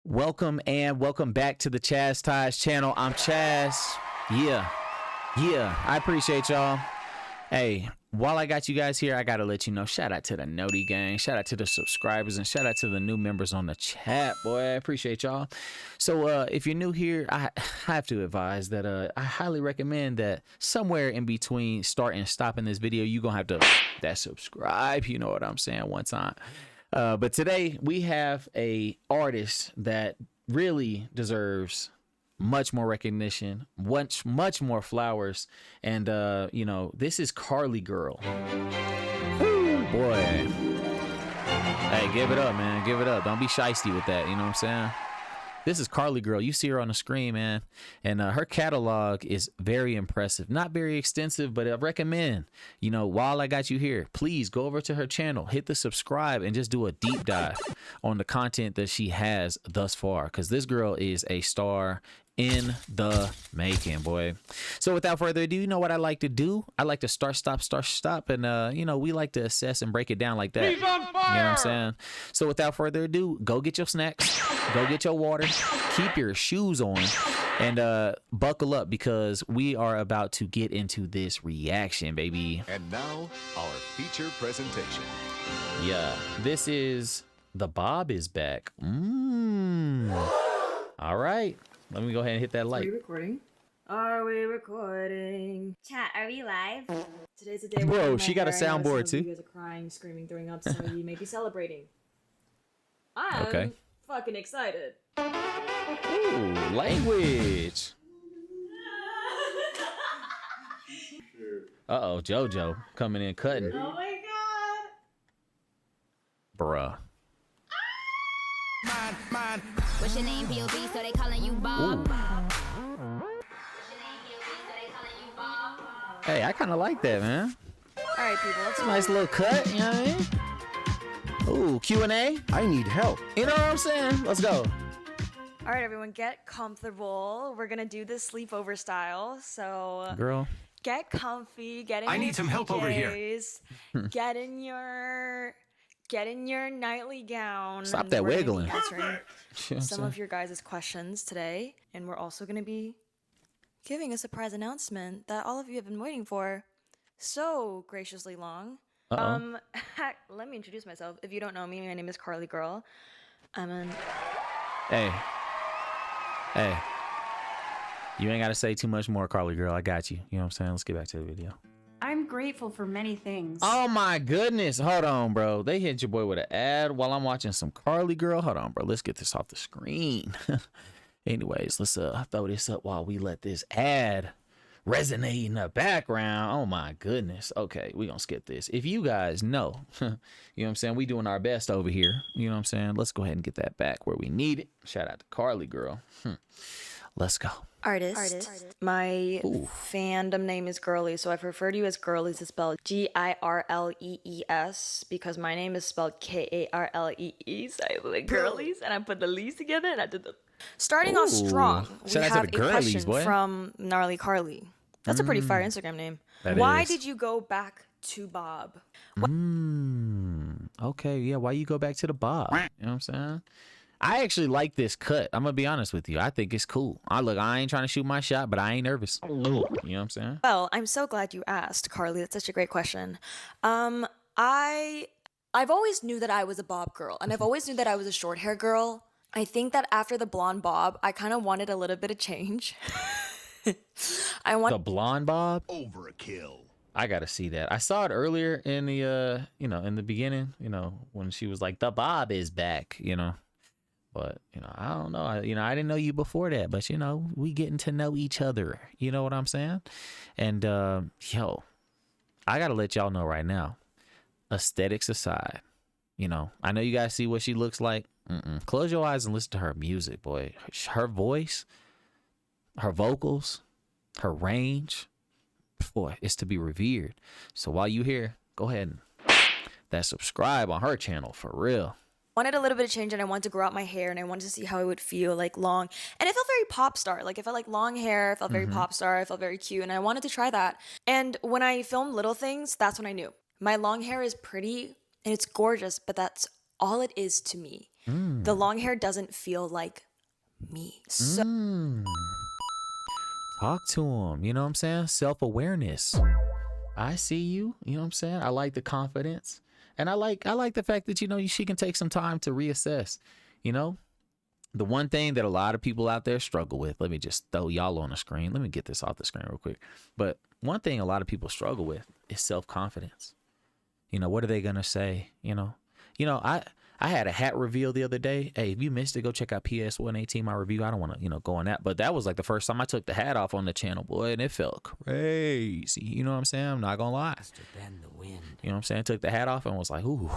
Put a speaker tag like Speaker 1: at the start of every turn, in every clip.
Speaker 1: Welcome back to the CHAZTIIIZED channel. I'm Chaz. Yeah, I appreciate y'all. Hey, while I got you guys here, I gotta let you know, shout out to the Noti gang, shout out to the subscribers, and shout out to the new members on the chat, boy. I appreciate y'all. So if you're new here, I have to advise that I highly recommend that somewhere in between start and stopping this video, you're gonna have to that subscribe, you know what I'm saying, one time. But today we have a artist that really deserves much more recognition, much more flowers, and you know, this is Karlee girl. Ooh, boy. Hey, give it up, man. Give it up. Don't be shysty with that. You know what I'm saying? This is Karlee girl. You see her on the screen, man, and her catalog is very impressive. Not very extensive, but I recommend, you know, while I got you here, please go over to her channel, hit the subscribe, and just do a deep dive on the content that she has thus far, because this girl is a star in the making, boy. So without further ado, you know what I like to do? I like to start, stop, and you know, we like to assess and break it down like that. He's on fire! You know what I'm saying? So without further ado, go get your snacks, go get your water, keep your shoes on, and buckle up, because we are about to get into this reaction, baby.
Speaker 2: And now, our feature presentation.
Speaker 1: Yeah, this is The Bob Is Back. All right. Let me go ahead and hit that like.
Speaker 3: Are we recording? Are we recording?
Speaker 4: Chat, are we live?
Speaker 3: Today's the day.
Speaker 1: Bro, she got a soundboard too.
Speaker 3: You guys are crying, screaming, throwing up. Some of you may be celebrating. I'm
Speaker 1: okay.
Speaker 3: Fucking excited.
Speaker 1: Ooh, language. Uh-oh, JoJo coming in cutting.
Speaker 3: Oh my god.
Speaker 1: Bruh.
Speaker 4: Mine. What's your name, POV? So they calling you Bob.
Speaker 1: Hey, I kind of like that, man.
Speaker 3: Alright, people, let's
Speaker 1: It's a nice little cut, you know what I mean? Ooh, Q&A?
Speaker 2: I need help.
Speaker 1: You know what I'm saying? Let's go.
Speaker 3: Alright, everyone, get comfortable. We're gonna do this sleepover style, so
Speaker 1: Girl.
Speaker 3: get comfy, get in
Speaker 2: I
Speaker 3: your
Speaker 2: need some help over here.
Speaker 3: PJs, get in your nightly gown.
Speaker 1: Stop
Speaker 3: and
Speaker 1: that
Speaker 3: we're gonna be
Speaker 1: wiggling.
Speaker 3: answering
Speaker 1: You know what I'm
Speaker 3: some
Speaker 1: saying?
Speaker 3: of your guys' questions today, and we're also going to be giving a surprise announcement that all of you have been waiting for so graciously long.
Speaker 1: Uh-oh.
Speaker 3: Let me introduce myself. If you don't know me, my name is Karlee Girl. I'm an
Speaker 1: Hey. You ain't got to say too much more, Karlee girl. I got you. You know what I'm saying? Let's get back to the video.
Speaker 5: I'm grateful for many things.
Speaker 1: Oh my goodness. Hold on, bro. They hit your boy with an ad while I'm watching some Karlee girl. Hold on, bro. Let's get this off the screen. Anyways, let's throw this up while we let this ad resonate in the background. Oh my goodness. Okay, we gonna skip this. If you guys know, you know what I'm saying, we doing our best over here. You know what I'm saying? Let's go ahead and get that back where we need it. Shout out to Karlee girl. Let's go.
Speaker 3: artist. My fandom name is Girly, so I've referred to you as Girlies. It's spelled Girlees because my name is spelled Karlee. So I like Girlies, and I put the lees together, and I did the. Starting off strong, we
Speaker 1: Shout out to
Speaker 3: have
Speaker 1: the
Speaker 3: a
Speaker 1: girlies,
Speaker 3: question
Speaker 1: boy.
Speaker 3: from Gnarly Karlee. That's a pretty fire Instagram name.
Speaker 1: That
Speaker 3: Why
Speaker 1: is.
Speaker 3: did you go back to Bob?
Speaker 1: Okay, yeah, why you go back to the Bob? You know what I'm saying? I actually like this cut. I'm gonna be honest with you. I think it's cool. I ain't trying to shoot my shot, but I ain't nervous. You know what I'm saying?
Speaker 3: Well, I'm so glad you asked, Karlee. That's such a great question. I've always knew that I was a Bob girl, and I've always knew that I was a short hair girl. I think that after the blonde Bob, I kind of wanted a little bit of change.
Speaker 1: The blonde Bob?
Speaker 2: Overkill.
Speaker 1: I gotta see that. I saw it earlier in the you know, in the beginning, you know, when she was like, the Bob is back, you know. But, you know, I don't know. I didn't know you before that, but, you know, we getting to know each other. You know what I'm saying? And, yo, I got to let y'all know right now, aesthetics aside, you know, I know you guys see what she looks like. Close your eyes and listen to her music, boy. Her voice, her vocals, her range, boy, it's to be revered. So while you here, go ahead and that subscribe on her channel for real.
Speaker 3: Wanted a little bit of change, and I wanted to grow out my hair, and I wanted to see how it would feel like long, and it felt very pop star. Like, it felt like long hair, it felt very pop star, it felt very cute, and I wanted to try that. And when I filmed Little Things, that's when I knew my long hair is pretty and it's gorgeous, but that's all it is to me. The long hair doesn't feel like me. So
Speaker 1: Talk to him. You know what I'm saying? Self-awareness. I see you. You know what I'm saying? I like the confidence. And I like the fact that, you know, she can take some time to reassess. You know, the one thing that a lot of people out there struggle with, let me just throw y'all on the screen. Let me get this off the screen real quick. But one thing a lot of people struggle with is self-confidence. You know, what are they going to say? You know, I had a hat reveal the other day. Hey, if you missed it, go check out PS118, my review. I don't want to, you know, go on that. But that was like the first time I took the hat off on the channel, boy, and it felt crazy. You know what I'm saying? I'm not going to lie.
Speaker 6: Bend the wind.
Speaker 1: You know what I'm saying? Took the hat off and was like, ooh,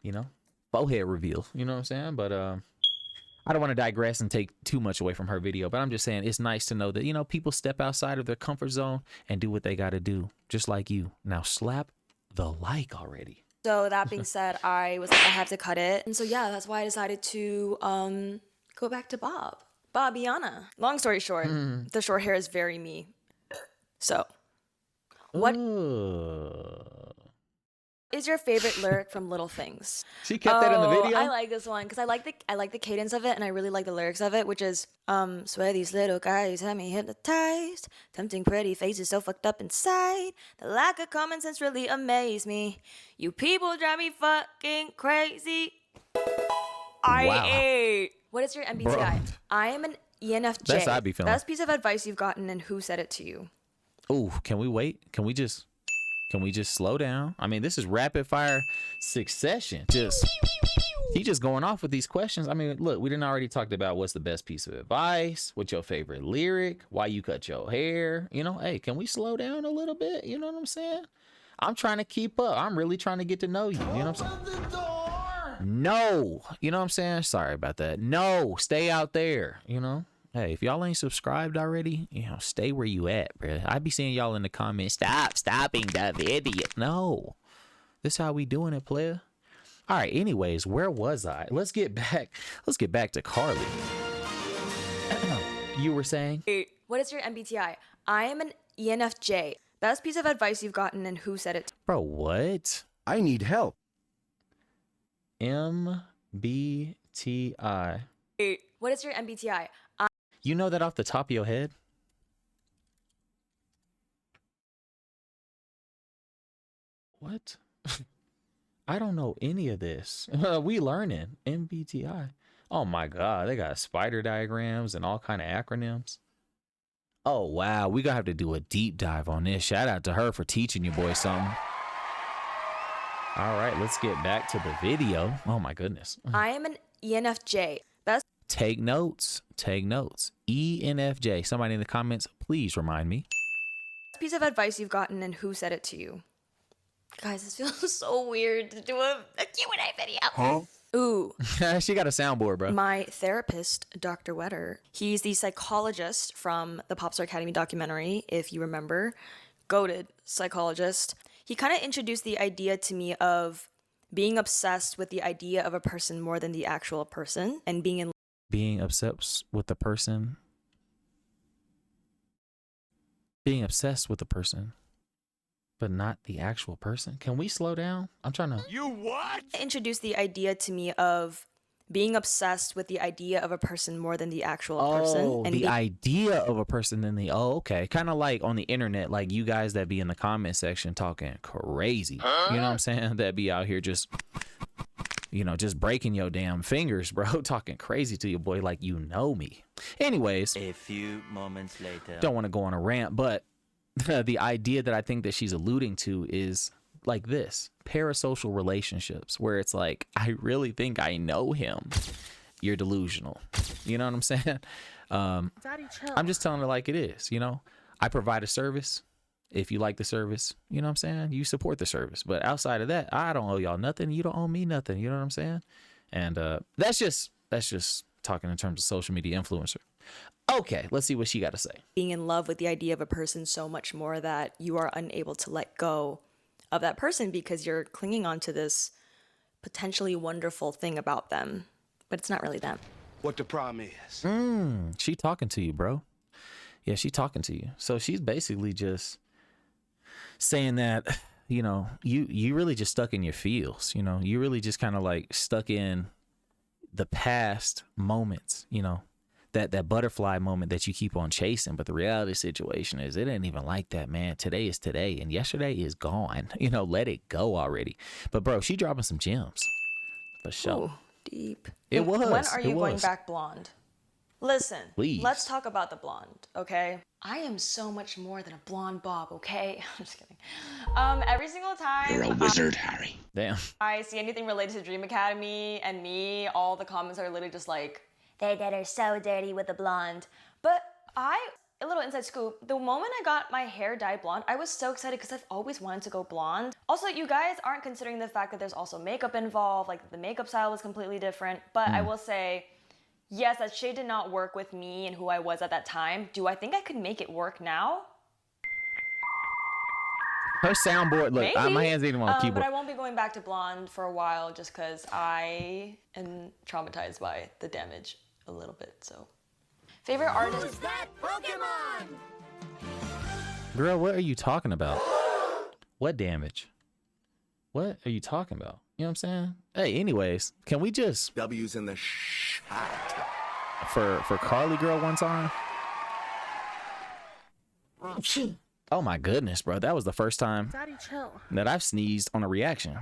Speaker 1: you know, forehead reveal. You know what I'm saying? But I don't want to digress and take too much away from her video. But I'm just saying it's nice to know that, you know, people step outside of their comfort zone and do what they got to do, just like you. Now slap the like already.
Speaker 3: So that being said, I was like, I have to cut it. And so, yeah, that's why I decided to go back to Bobiana. Long story short, the short hair is very me. So, what is your favorite lyric from Little Things?
Speaker 1: She kept that in the video?
Speaker 3: I like this one because I like the cadence of it, and I really like the lyrics of it, which is swear these little guys have me hypnotized, tempting pretty faces so fucked up inside, the lack of common sense really amazed me, you people drive me fucking crazy. What is your MBTI?
Speaker 1: Bro.
Speaker 3: I am an ENFJ.
Speaker 1: That's how I be feeling.
Speaker 3: Best piece of advice you've gotten, and who said it to you?
Speaker 1: Ooh, can we wait? Can we just slow down? I mean, this is rapid fire succession. He just going off with these questions. I mean, look, we didn't already talked about what's the best piece of advice, what's your favorite lyric, why you cut your hair. You know, hey, can we slow down a little bit? You know what I'm saying? I'm trying to keep up. I'm really trying to get to know you. You know what I'm saying? No. You know what I'm saying? Sorry about that. No, stay out there. You know? Hey, if y'all ain't subscribed already, you know, stay where you at, bro. I be seeing y'all in the comments, stopping the video. No, this how we doing it, player. All right, anyways, where was I? Let's get back to Karlee. You were saying?
Speaker 3: What is your MBTI? I am an ENFJ. Best piece of advice you've gotten, and who said it?
Speaker 1: Bro, what?
Speaker 2: I need help.
Speaker 1: MBTI.
Speaker 3: What is your MBTI?
Speaker 1: You know that off the top of your head? What? I don't know any of this. We learning. MBTI. Oh my God, they got spider diagrams and all kind of acronyms. Oh wow, we gonna have to do a deep dive on this. Shout out to her for teaching you boys something. All right, let's get back to the video. Oh my goodness.
Speaker 3: I am an ENFJ. Best
Speaker 1: Take notes. Take notes. ENFJ. Somebody in the comments, please remind me.
Speaker 3: piece of advice you've gotten, and who said it to you? Guys, this feels so weird to do a Q&A video.
Speaker 2: Huh?
Speaker 3: Ooh.
Speaker 1: She got a soundboard, bro.
Speaker 3: My therapist, Dr. Wetter, he's the psychologist from the Popstar Academy documentary, if you remember. Goated psychologist. He kind of introduced the idea to me of being obsessed with the idea of a person more than the actual person, and
Speaker 1: Being obsessed with the person. Being obsessed with the person, but not the actual person. Can we slow down? I'm trying to.
Speaker 2: You what?
Speaker 3: introduced the idea to me of being obsessed with the idea of a person more than the actual person.
Speaker 1: Oh, the idea of a person than the. Oh, okay. Kind of like on the internet, like you guys that be in the comment section talking crazy. You know what I'm saying? That be out here just, you know, just breaking your damn fingers, bro. Talking crazy to your boy like you know me. Anyways,
Speaker 6: A few moments later.
Speaker 1: don't want to go on a rant, but the idea that I think that she's alluding to is like this: parasocial relationships, where it's like, I really think I know him. You're delusional. You know what I'm saying?
Speaker 5: Daddy, chill.
Speaker 1: I'm just telling it like it is. You know, I provide a service. If you like the service, you know what I'm saying? You support the service. But outside of that, I don't owe y'all nothing. You don't owe me nothing. You know what I'm saying? And that's just talking in terms of social media influencer. Okay, let's see what she got to say.
Speaker 3: being in love with the idea of a person so much more that you are unable to let go of that person because you're clinging on to this potentially wonderful thing about them, but it's not really them.
Speaker 2: What the problem is?
Speaker 1: She talking to you, bro. Yeah, she talking to you. So she's basically just saying that you know, you really just stuck in your feels, you know, you really just kind of like stuck in the past moments, you know, that butterfly moment that you keep on chasing. But the reality situation is it ain't even like that, man. Today is today and yesterday is gone. You know, let it go already. But bro, she dropping some gems for sure.
Speaker 3: Ooh, deep.
Speaker 1: It was.
Speaker 3: When are
Speaker 1: it
Speaker 3: you going
Speaker 1: was.
Speaker 3: back blonde? Listen,
Speaker 1: Please.
Speaker 3: let's talk about the blonde, okay? I am so much more than a blonde bob, okay? I'm just kidding. Every single time
Speaker 2: You're a wizard, Harry.
Speaker 1: Damn.
Speaker 3: I see anything related to Dream Academy and me, all the comments are literally just like, they did her so dirty with the blonde. But a little inside scoop, the moment I got my hair dyed blonde, I was so excited because I've always wanted to go blonde. Also, you guys aren't considering the fact that there's also makeup involved, like the makeup style was completely different. But I will say, yes, that shade did not work with me and who I was at that time. Do I think I could make it work now?
Speaker 1: Her soundboard, look,
Speaker 3: Maybe.
Speaker 1: my hands ain't even on the keyboard.
Speaker 3: But I won't be going back to blonde for a while just because I am traumatized by the damage a little bit, so. Favorite artist?
Speaker 1: Girl, what are you talking about? What damage? What are you talking about? You know what I'm saying? Hey, anyways, can we just
Speaker 2: W's in the shot.
Speaker 1: for Karlee girl one time? Oh my goodness, bro. That was the first time
Speaker 5: Daddy, chill.
Speaker 1: that I've sneezed on a reaction.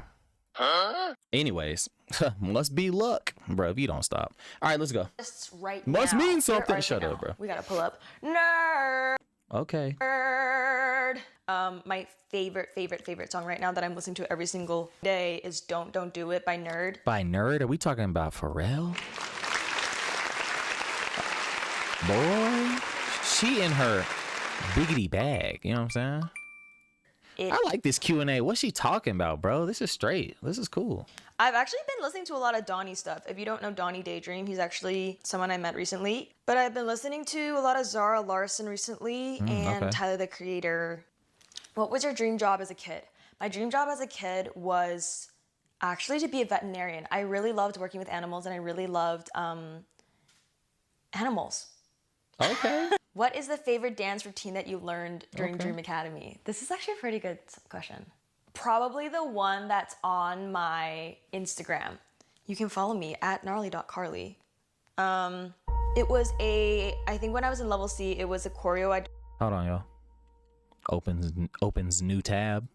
Speaker 1: Huh? Anyways, must be luck, bro, if you don't stop. All right, let's go.
Speaker 3: Right
Speaker 1: Must
Speaker 3: now.
Speaker 1: mean
Speaker 3: Where
Speaker 1: something.
Speaker 3: are they
Speaker 1: Shut up,
Speaker 3: now?
Speaker 1: bro.
Speaker 3: We gotta pull up. Nerd.
Speaker 1: Okay.
Speaker 3: My favorite song right now that I'm listening to every single day is Don't Do It by Nerd.
Speaker 1: By Nerd, are we talking about Pharrell? Boy, she in her biggity bag, you know what I'm saying? I like this Q&A. What's she talking about, bro? This is straight. This is cool.
Speaker 3: I've actually been listening to a lot of Donnie stuff. If you don't know Donnie Daydream, he's actually someone I met recently. But I've been listening to a lot of Zara Larsson recently and
Speaker 1: okay.
Speaker 3: Tyler, the Creator. What was your dream job as a kid? My dream job as a kid was actually to be a veterinarian. I really loved working with animals and I really loved animals.
Speaker 1: Okay.
Speaker 3: What is the favorite dance routine that you learned during Dream Academy? This is actually a pretty good question. Probably the one that's on my Instagram. You can follow me at gnarly.karlee. It was I think when I was in level C, it was a choreo
Speaker 1: Hold on, y'all. Opens new tab.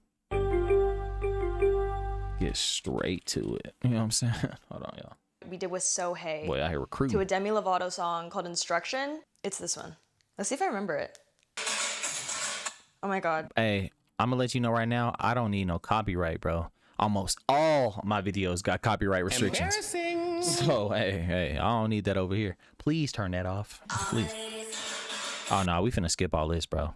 Speaker 1: Get straight to it. You know what I'm saying? Hold on, y'all.
Speaker 3: we did with Sohei
Speaker 1: Boy, I hear recruiting.
Speaker 3: to a Demi Lovato song called Instruction. It's this one. Let's see if I remember it. Oh my God.
Speaker 1: Hey, I'm gonna let you know right now, I don't need no copyright, bro. Almost all my videos got copyright restrictions. So, hey, I don't need that over here. Please turn that off. Please. Oh, no, we finna skip all this, bro.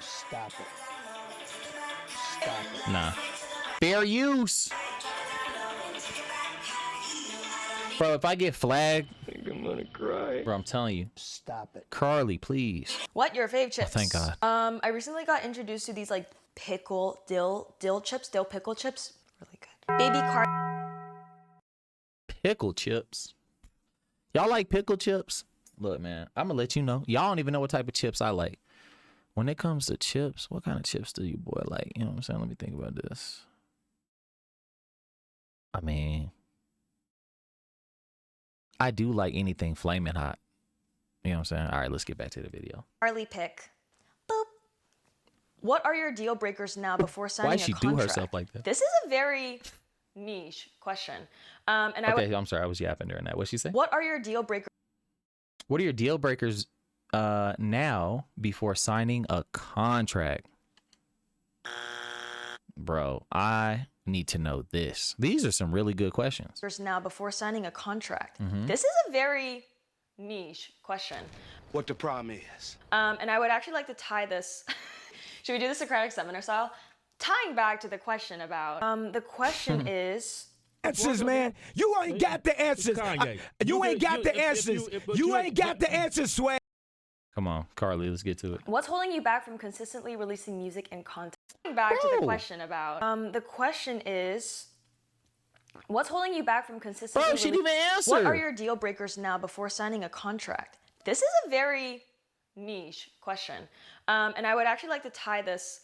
Speaker 2: Stop it.
Speaker 1: Nah. Fair use. Bro, if I get flagged, I think I'm gonna cry. Bro, I'm telling you.
Speaker 2: Stop it.
Speaker 1: Karlee, please.
Speaker 3: What your fave chips?
Speaker 1: thank God.
Speaker 3: I recently got introduced to these like pickle dill pickle chips. Really good. Baby
Speaker 1: Pickle chips. Y'all like pickle chips? Look, man, I'm gonna let you know. Y'all don't even know what type of chips I like. When it comes to chips, what kind of chips do you boy like? You know what I'm saying? Let me think about this. I mean, I do like anything flaming hot. You know what I'm saying? All right, let's get back to the video.
Speaker 3: Karlee pick. Boop. What are your deal breakers now before signing
Speaker 1: Why'd she
Speaker 3: a
Speaker 1: do
Speaker 3: contract?
Speaker 1: herself like that?
Speaker 3: This is a very niche question. And
Speaker 1: Okay, I'm sorry, I was yapping during that. What'd she say?
Speaker 3: what are your deal breakers
Speaker 1: What are your deal breakers now before signing a contract? Bro, I need to know this. These are some really good questions.
Speaker 3: now before signing a contract?
Speaker 1: Mm-hmm.
Speaker 3: This is a very niche question.
Speaker 2: What the problem is?
Speaker 3: And I would actually like to tie this. Should we do the Socratic seminar style? Tying back to the question about, the question is,
Speaker 7: Answers, man. You ain't got the answers. You ain't got the answers. You ain't got the answers, Sway.
Speaker 1: Come on, Karlee, let's get to it.
Speaker 3: what's holding you back from consistently releasing music and content? Tying back to the question about, the question is, what's holding you back from consistently
Speaker 1: Bro, she didn't even answer.
Speaker 3: What are your deal breakers now before signing a contract? This is a very niche question. And I would actually like to tie this.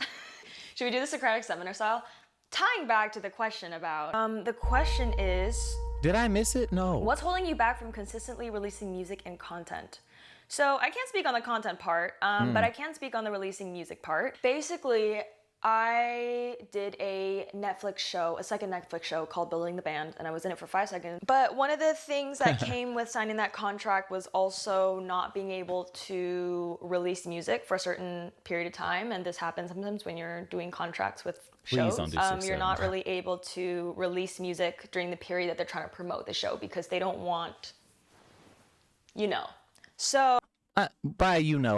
Speaker 3: Should we do the Socratic seminar style? Tying back to the question about, the question is,
Speaker 1: Did I miss it? No.
Speaker 3: what's holding you back from consistently releasing music and content? So I can't speak on the content part, but I can speak on the releasing music part. Basically, I did a second Netflix show called Building the Band, and I was in it for 5 seconds. But one of the things that came with signing that contract was also not being able to release music for a certain period of time. And this happens sometimes when you're doing contracts with shows.
Speaker 1: Please don't do 6,
Speaker 3: you're not really able to release music during the period that they're trying to promote the show because they don't want, So
Speaker 1: I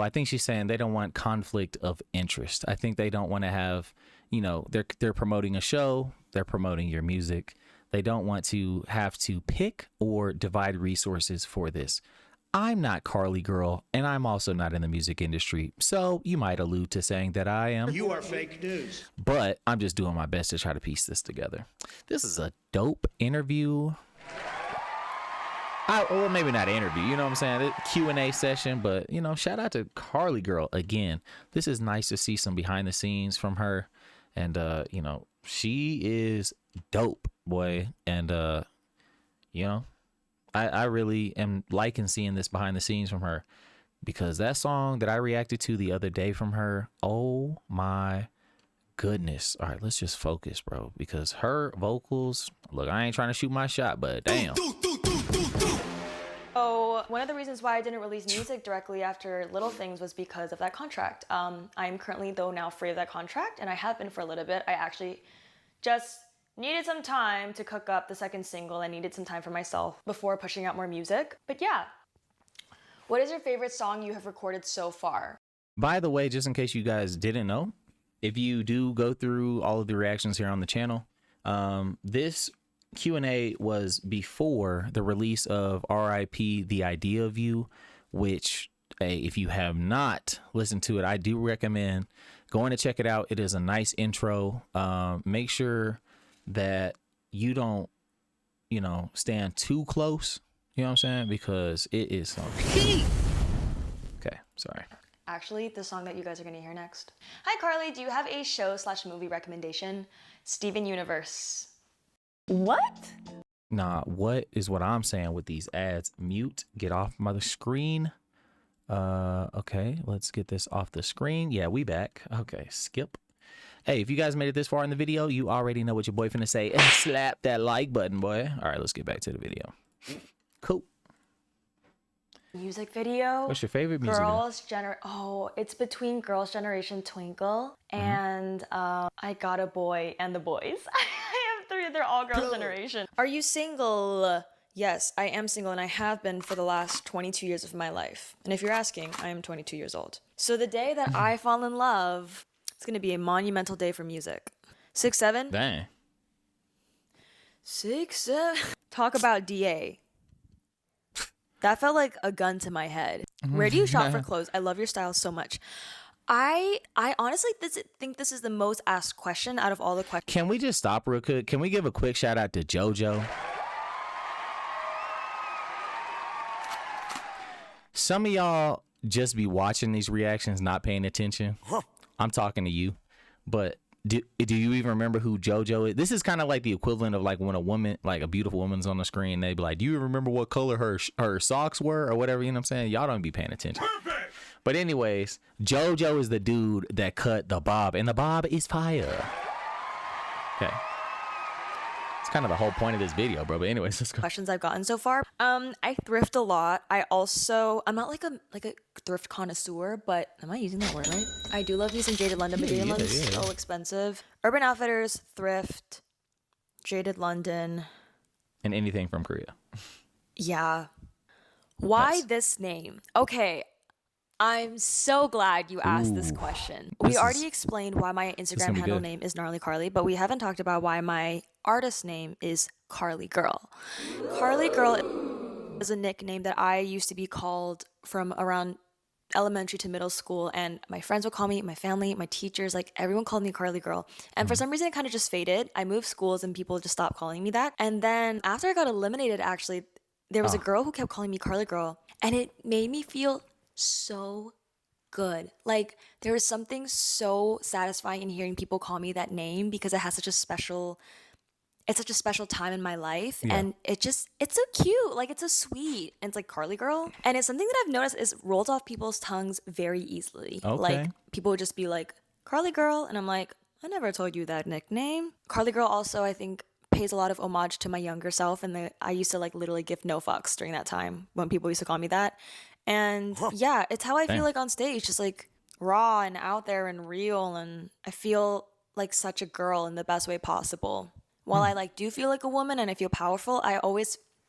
Speaker 1: think she's saying they don't want conflict of interest. I think they don't want to have, they're promoting a show, they're promoting your music. They don't want to have to pick or divide resources for this. I'm not Karlee Girl, and I'm also not in the music industry. So you might allude to saying that I am.
Speaker 2: You are fake news.
Speaker 1: But I'm just doing my best to try to piece this together. This is a dope interview. Well, maybe not an interview, you know what I'm saying? Q&A session, but, shout out to Karlee Girl again. This is nice to see some behind the scenes from her. And, she is dope, boy. And, I really am liking seeing this behind the scenes from her because that song that I reacted to the other day from her, oh my goodness. All right, let's just focus, bro, because her vocals, look, I ain't trying to shoot my shot, but damn.
Speaker 3: So one of the reasons why I didn't release music directly after Little Things was because of that contract. I'm currently, though, now free of that contract, and I have been for a little bit. I actually just needed some time to cook up the second single. I needed some time for myself before pushing out more music. But yeah, what is your favorite song you have recorded so far?
Speaker 1: By the way, just in case you guys didn't know, if you do go through all of the reactions here on the channel, this Q&A was before the release of R.I.P. The Idea of You, which, hey, if you have not listened to it, I do recommend going to check it out. It is a nice intro. Make sure that you don't, stand too close. You know what I'm saying? Because it is some heat. Okay, sorry.
Speaker 3: Actually, the song that you guys are going to hear next. Hi, Karlee. Do you have a show/movie recommendation? Steven Universe.
Speaker 5: What?
Speaker 1: Nah, what is what I'm saying with these ads? Mute, get off my screen. Okay, let's get this off the screen. Yeah, we back. Okay, skip. Hey, if you guys made it this far in the video, you already know what your boy finna say. Slap that like button, boy. All right, let's get back to the video. Cool.
Speaker 3: Music video.
Speaker 1: What's your favorite music video?
Speaker 3: It's between Girls' Generation Twinkle and I Got a Boy and the Boys. I have 3. They're all Girls' Generation. Are you single? Yes, I am single, and I have been for the last 22 years of my life. And if you're asking, I am 22 years old. So the day that I fall in love, it's gonna be a monumental day for music. 6'7".
Speaker 1: Dang.
Speaker 3: 6'7". Talk about DA. That felt like a gun to my head. Where do you shop for clothes? I love your style so much. I honestly think this is the most asked question out of all the questions.
Speaker 1: Can we just stop real quick? Can we give a quick shout out to JoJo? Some of y'all just be watching these reactions, not paying attention. I'm talking to you. But do you even remember who JoJo is? This is kind of like the equivalent of like when a woman, like a beautiful woman's on the screen, they be like, do you remember what color her socks were or whatever? You know what I'm saying? Y'all don't be paying attention. Perfect. But anyways, JoJo is the dude that cut the bob, and the bob is fire. Okay. It's kind of the whole point of this video, bro. But anyways, let's go.
Speaker 3: Questions I've gotten so far. I thrift a lot. I'm not like a thrift connoisseur, but am I using that word right? I do love using Jaded London, but Jaded London's so expensive. Urban Outfitters, thrift, Jaded London,
Speaker 1: And anything from Korea.
Speaker 3: Yeah. Why
Speaker 1: Nice.
Speaker 3: this name? Okay. I'm so glad you asked this question. We already explained why my Instagram
Speaker 1: gonna be
Speaker 3: handle
Speaker 1: good.
Speaker 3: name is Gnarly Karlee, but we haven't talked about why my artist name is Karlee Girl. Karlee Girl is a nickname that I used to be called from around elementary to middle school, and my friends would call me, my family, my teachers, like everyone called me Karlee Girl. And for some reason it kind of just faded. I moved schools and people just stopped calling me that. And then after I got eliminated, actually, there was a girl who kept calling me Karlee Girl, and it made me feel so good. Like, there is something so satisfying in hearing people call me that name because it has such a special, it's such a special time in my life.
Speaker 1: Yeah.
Speaker 3: And it's so cute. Like, it's so sweet. And it's like Karlee girl. And it's something that I've noticed is rolls off people's tongues very easily.
Speaker 1: Okay.
Speaker 3: Like, people would just be like, Karlee girl. And I'm like, I never told you that nickname. Karlee girl also, I think, pays a lot of homage to my younger self. And I used to like literally give no fucks during that time when people used to call me that. And yeah, it's how I feel like on stage, just like raw and out there and real. And I feel like such a girl in the best way possible. While I like do feel like a woman and I feel powerful, I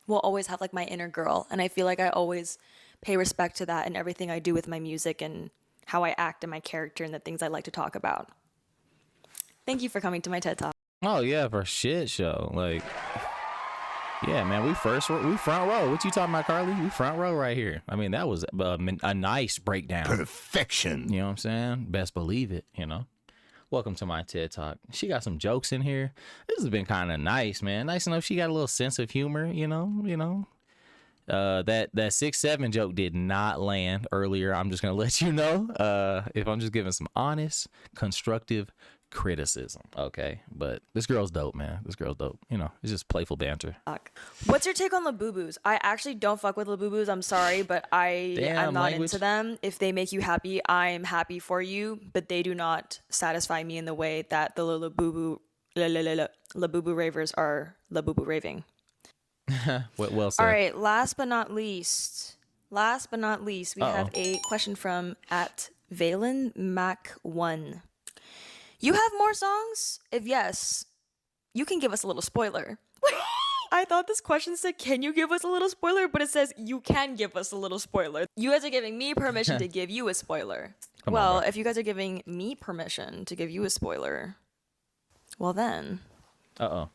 Speaker 3: will always have like my inner girl. And I feel like I always pay respect to that in everything I do with my music and how I act and my character and the things I like to talk about. Thank you for coming to my TED Talk.
Speaker 1: Oh yeah, for shit show. Like, yeah, man, we front row. What you talking about, Karlee? We front row right here. I mean, that was a nice breakdown.
Speaker 2: Perfection.
Speaker 1: You know what I'm saying? Best believe it, you know. Welcome to my TED Talk. She got some jokes in here. This has been kind of nice, man. Nice enough she got a little sense of humor, you know. That 6'7" joke did not land earlier. I'm just gonna let you know. If I'm just giving some honest, constructive criticism, okay? But this girl's dope, man. This girl's dope. You know, it's just playful banter.
Speaker 3: What's your take on Labubus? I actually don't fuck with Labubus. I'm sorry, but I'm not into them. If they make you happy, I'm happy for you. But they do not satisfy me in the way that the Labubu ravers are Labubu raving.
Speaker 1: Well said.
Speaker 3: All right. Last but not least, we have a question from @ValenMac1. You have more songs? If yes, you can give us a little spoiler. I thought this question said, can you give us a little spoiler? But it says, you can give us a little spoiler. You guys are giving me permission to give you a spoiler. Well, if you guys are giving me permission to give you a spoiler, well then.
Speaker 1: Uh-oh.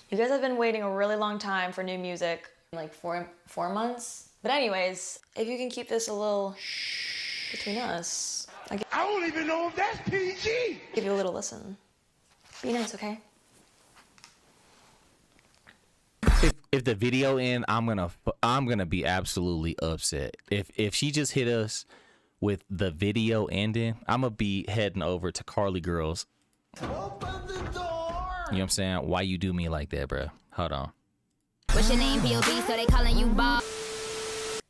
Speaker 3: You guys have been waiting a really long time for new music, like four months. But anyways, if you can keep this a little between us,
Speaker 2: I don't even know if that's PG.
Speaker 3: give you a little listen. Be nice, okay?
Speaker 1: If the video end, I'm gonna be absolutely upset. If she just hit us with the video ending, I'm gonna be heading over to Karlee Girls.
Speaker 2: Open the door.
Speaker 1: You know what I'm saying? Why you do me like that, bro? Hold on.
Speaker 4: What's your name, POV, so they calling you Bob?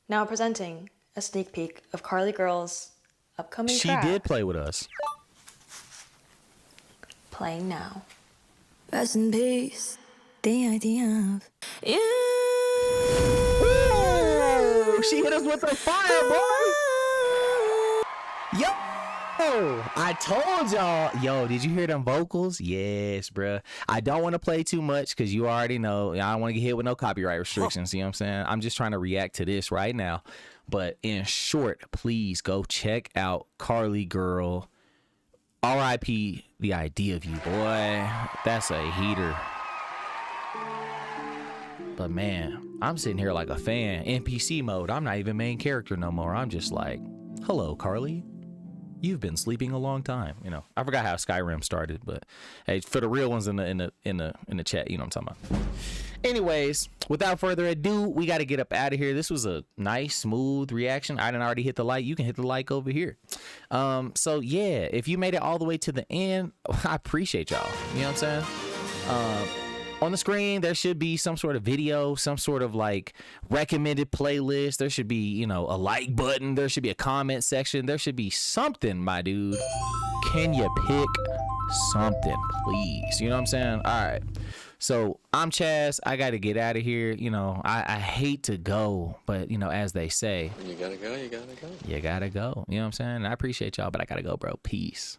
Speaker 3: Now presenting a sneak peek of Karlee Girls' upcoming
Speaker 1: She
Speaker 3: track.
Speaker 1: did play with us.
Speaker 3: Playing now. Rest in peace. The idea of you.
Speaker 1: Ooh, she hit us with the fire, boy. Yo, I told y'all. Yo, did you hear them vocals? Yes, bruh. I don't want to play too much because you already know. I don't want to get hit with no copyright restrictions. You know what I'm saying? I'm just trying to react to this right now. But in short, please go check out Karlee Girl. R.I.P. The idea of you, boy. That's a heater. But man, I'm sitting here like a fan. NPC mode. I'm not even main character no more. I'm just like, hello, Karlee. You've been sleeping a long time. You know, I forgot how Skyrim started, but hey, for the real ones in the chat, you know what I'm talking about. Anyways, without further ado, we got to get up out of here. This was a nice, smooth reaction. I didn't already hit the like. You can hit the like over here. So yeah, if you made it all the way to the end, I appreciate y'all. You know what I'm saying? On the screen, there should be some sort of video, some sort of like recommended playlist. There should be, you know, a like button. There should be a comment section. There should be something, my dude. Can you pick something, please? You know what I'm saying? All right. So I'm Chaz. I got to get out of here. You know, I hate to go, but, you know, as they say,
Speaker 8: When you gotta go, you gotta go.
Speaker 1: you got to go. You know what I'm saying? I appreciate y'all, but I got to go, bro. Peace.